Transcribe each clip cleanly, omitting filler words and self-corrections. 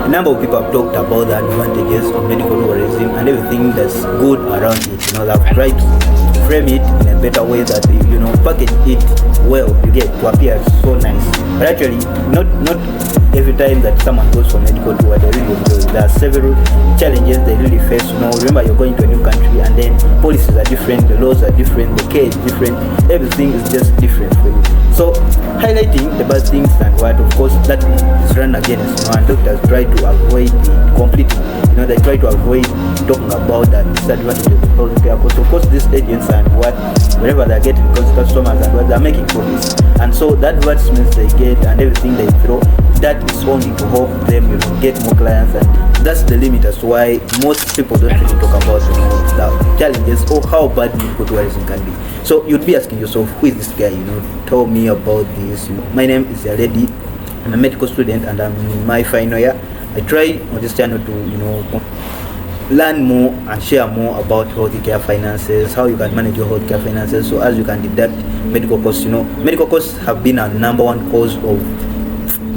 a number of people have talked about the advantages of medical tourism and everything that's good around it. They've tried to frame it in a better way, that package it well, you get to appear so nice. But actually, not every time that someone goes for medical tour they really enjoy. There are several challenges they really face. Remember, you're going to a new country and then policies are different, the laws are different, the care is different, everything is just different for you. So highlighting the bad things and what, of course, that is run against, and doctors try to avoid it completely. They try to avoid talking about that disadvantages of healthcare. But of course, these agents and wherever they're getting customers and what they're making profits, and so that advertisements they get and everything they throw, that is only to help them get more clients, and that's the limit as to why most people don't really talk about the challenges or how bad medical tourism can be. So you'd be asking yourself, who is this guy? Tell me about this. My name is Yaledi. I'm a medical student and I'm in my final year. I try on this channel to learn more and share more about healthcare finances, how you can manage your healthcare finances, so as you can deduct medical costs. Medical costs have been a number one cause of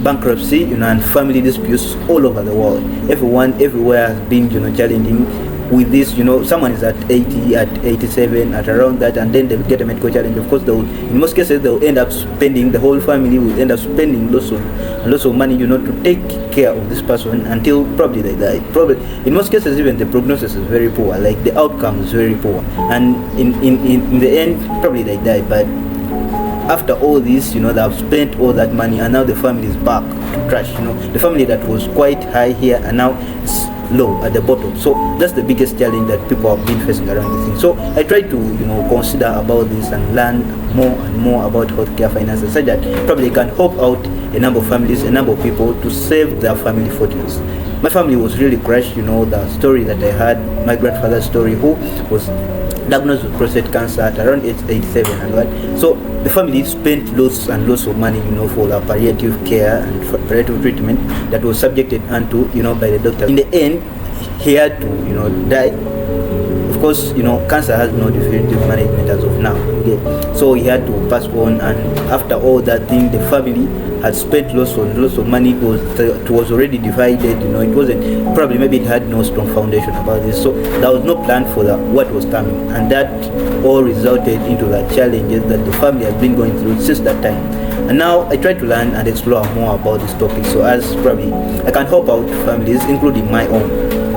bankruptcy, and family disputes all over the world. Everyone everywhere has been challenging with this. Someone is at 80, at 87, at around that, and then they get a medical challenge. Of course, in most cases they'll end up spending, the whole family will end up spending lots of money to take care of this person until probably they die. Probably in most cases even the prognosis is very poor, like the outcome is very poor, and in the end probably they die. But after all this, they have spent all that money, and now the family is back to crash. The family that was quite high here and now it's low at the bottom. So that's the biggest challenge that people have been facing around this thing. So I try to consider about this and learn more and more about healthcare finances, so that probably can help out a number of families, a number of people, to save their family fortunes. My family was really crushed. The story that I had, my grandfather's story, who was diagnosed with prostate cancer at around age 87 and what. So the family spent lots and lots of money, for the palliative care and palliative treatment that was subjected unto, by the doctor. In the end, he had to, die. Of course, cancer has no definitive management as of now. Okay? So he had to pass on, and after all that thing, the family had spent lots of money. It was already divided. It wasn't, probably maybe it had no strong foundation about this. So there was no plan for what was coming, and that all resulted into the challenges that the family has been going through since that time. And now I try to learn and explore more about this topic, so as probably I can help out families, including my own,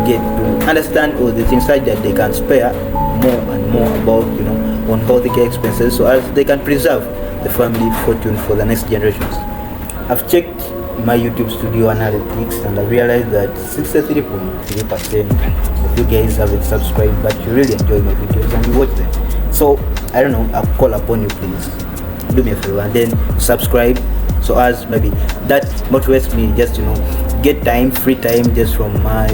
get to understand all the things like that they can spare more and more about on healthcare expenses, so as they can preserve the family fortune for the next generations. I've checked my YouTube studio analytics and I realized that 63.3% of you guys haven't subscribed, but you really enjoy my videos and you watch them. So I don't know, I'll call upon you, please do me a favor and then subscribe, so as maybe that motivates me just get time, free time, just from my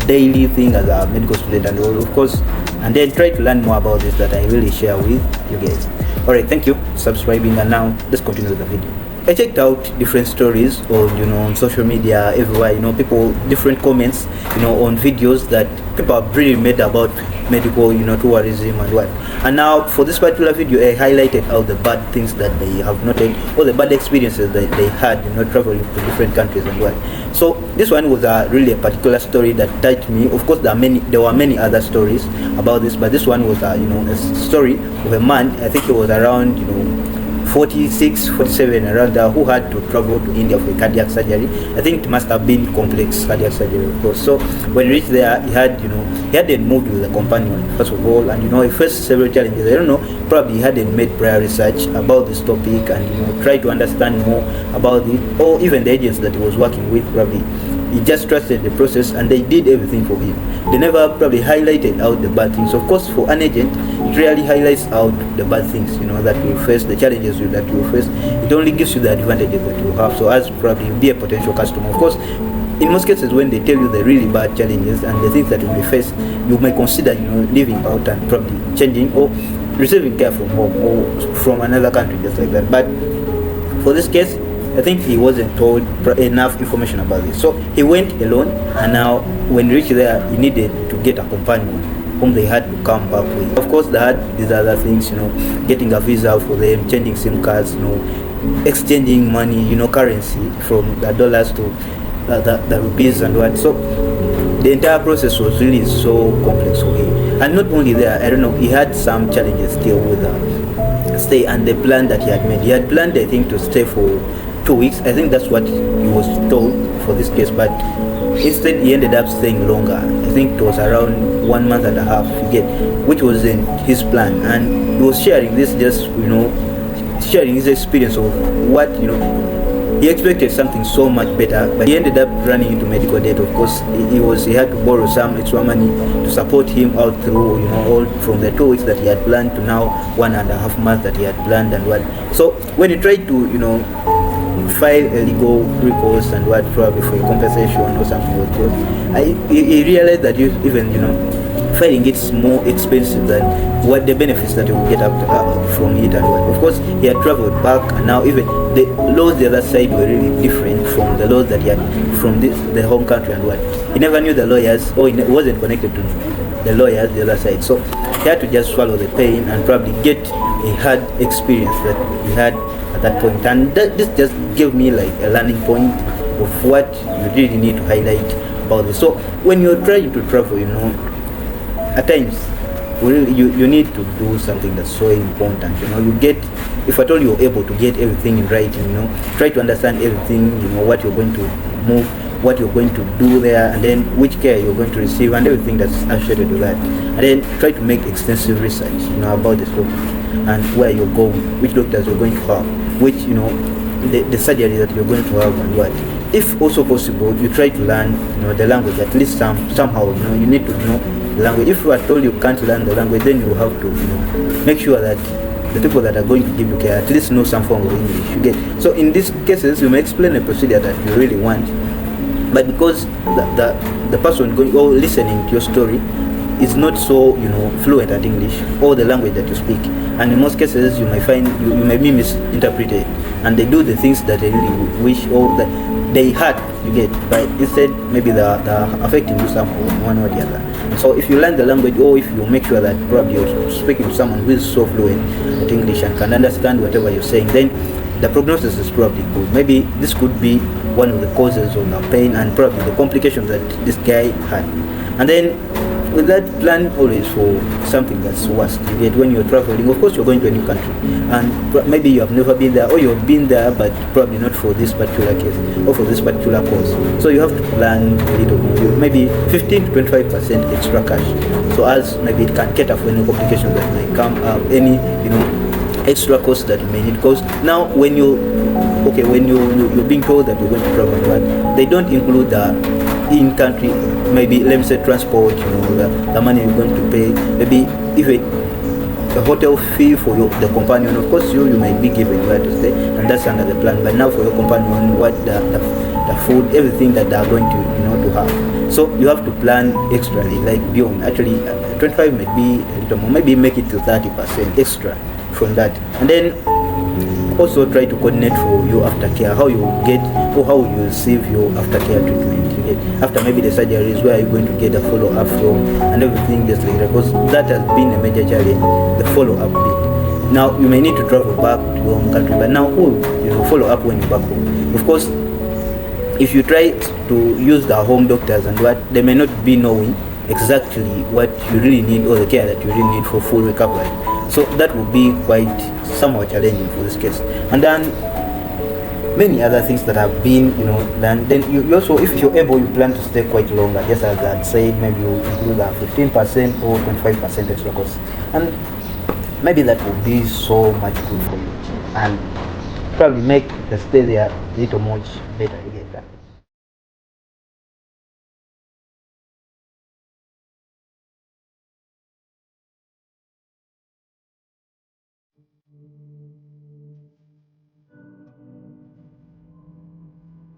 daily thing as a medical student, and of course, and then try to learn more about this that I really share with you guys. Alright, thank you for subscribing, and now let's continue with the video. I checked out different stories on social media, everywhere, people, different comments, on videos that people have really made about medical, tourism and what. And now for this particular video, I highlighted all the bad things that they have noted, all the bad experiences that they had, traveling to different countries and what. So this one was really a particular story that touched me. Of course, there were many other stories about this, but this one was a story of a man. I think he was around 46, 47 around there, who had to travel to India for cardiac surgery. I think it must have been complex cardiac surgery, of course. So when he reached there, he hadn't moved with a companion, first of all, and he faced several challenges. I don't know, probably he hadn't made prior research about this topic and tried to understand more about it, or even the agents that he was working with, probably he just trusted the process and they did everything for him. They never probably highlighted out the bad things. Of course, for an agent, it really highlights out the bad things, that you face, the challenges that you face. It only gives you the advantages that you have, so as probably you be a potential customer. Of course, in most cases, when they tell you the really bad challenges and the things that you may face, you may consider leaving out and probably changing or receiving care from home or from another country, just like that. But for this case, I think he wasn't told enough information about this. So he went alone, and now when he reached there, he needed to get a companion whom they had to come back with. Of course, they had these other things, getting a visa for them, changing SIM cards, exchanging money, currency from the dollars to the rupees and what. So the entire process was really so complex for him. And not only there, I don't know, he had some challenges still with stay and the plan that he had made. He had planned, I think, to stay for 2 weeks. I think that's what he was told for this case, but instead he ended up staying longer. I think it was around 1 month and a half, you get, which wasn't his plan. And he was sharing this, just sharing his experience of what he expected something so much better, but he ended up running into medical debt. Of course, he had to borrow some extra money to support him out through all from the 2 weeks that he had planned to now 1.5 months that he had planned and what. So when he tried to file a legal recourse and what, probably for a compensation or something like that, he realized that even filing it's more expensive than what the benefits that he will get from it and what. Of course, he had traveled back, and now even the laws the other side were really different from the laws that he had from the home country and what. He never knew the lawyers, or he wasn't connected to the lawyers the other side. So he had to just swallow the pain and probably get a hard experience that he had at that point. And this just gave me like a learning point of what you really need to highlight about this. So when you're trying to travel, at times you need to do something that's so important. You get, if at all you're able to get everything in writing, try to understand everything, what you're going to move, what you're going to do there, and then which care you're going to receive and everything that's associated with that. And then try to make extensive research about this topic and where you're going, which doctors you're going to have, which the surgery that you're going to have and what. If also possible, you try to learn the language at least somehow. You need to know the language. If you are told you can't learn the language, then you have to make sure that the people that are going to give you care at least know some form of English. You get. So in these cases, you may explain a procedure that you really want, but because the person going or listening to your story is not so fluent at English or the language that you speak, and in most cases you might find you may be misinterpreted, and they do the things that they really wish or that they had, you get, but instead maybe they're affecting you somehow, one or the other. So if you learn the language, or if you make sure that probably you're speaking to someone who is so fluent at English and can understand whatever you're saying, then the prognosis is probably good. Maybe this could be one of the causes of the pain and probably the complications that this guy had. And then with that, plan always for something that's worse. You get, when you're traveling, of course you're going to a new country, and maybe you have never been there, or you've been there but probably not for this particular case or for this particular cause. So you have to plan a little more, maybe 15 to 25% extra cash, so as maybe it can cater for any complications that may come up, any extra costs that you may need. Because now when you're being told that you're going to travel, but they don't include the in-country, maybe let me say transport, the money you're going to pay, maybe even a hotel fee for the companion. Of course you might be given where to stay, and that's under the plan, but now for your companion, what the food, everything that they are going to have. So you have to plan extra, like beyond, actually 25 might be a little more, maybe make it to 30% extra from that. And then also try to coordinate for your aftercare, how you get or how you receive your aftercare treatment. You get, after maybe the surgeries, where you're going to get a follow-up from and everything just like that, because that has been a major challenge, the follow-up bit. Now you may need to travel back to your home country, but now who follow up when you're back home? Of course, if you try to use the home doctors and what, they may not be knowing exactly what you really need or the care that you really need for full recovery. So that would be quite somewhat challenging for this case. And then many other things that have been done. Then you also, if you're able, you plan to stay quite longer, just as I said, maybe you include a 15% or 25% extra cost, and maybe that would be so much good for you and probably make the stay there a little much better. You get that.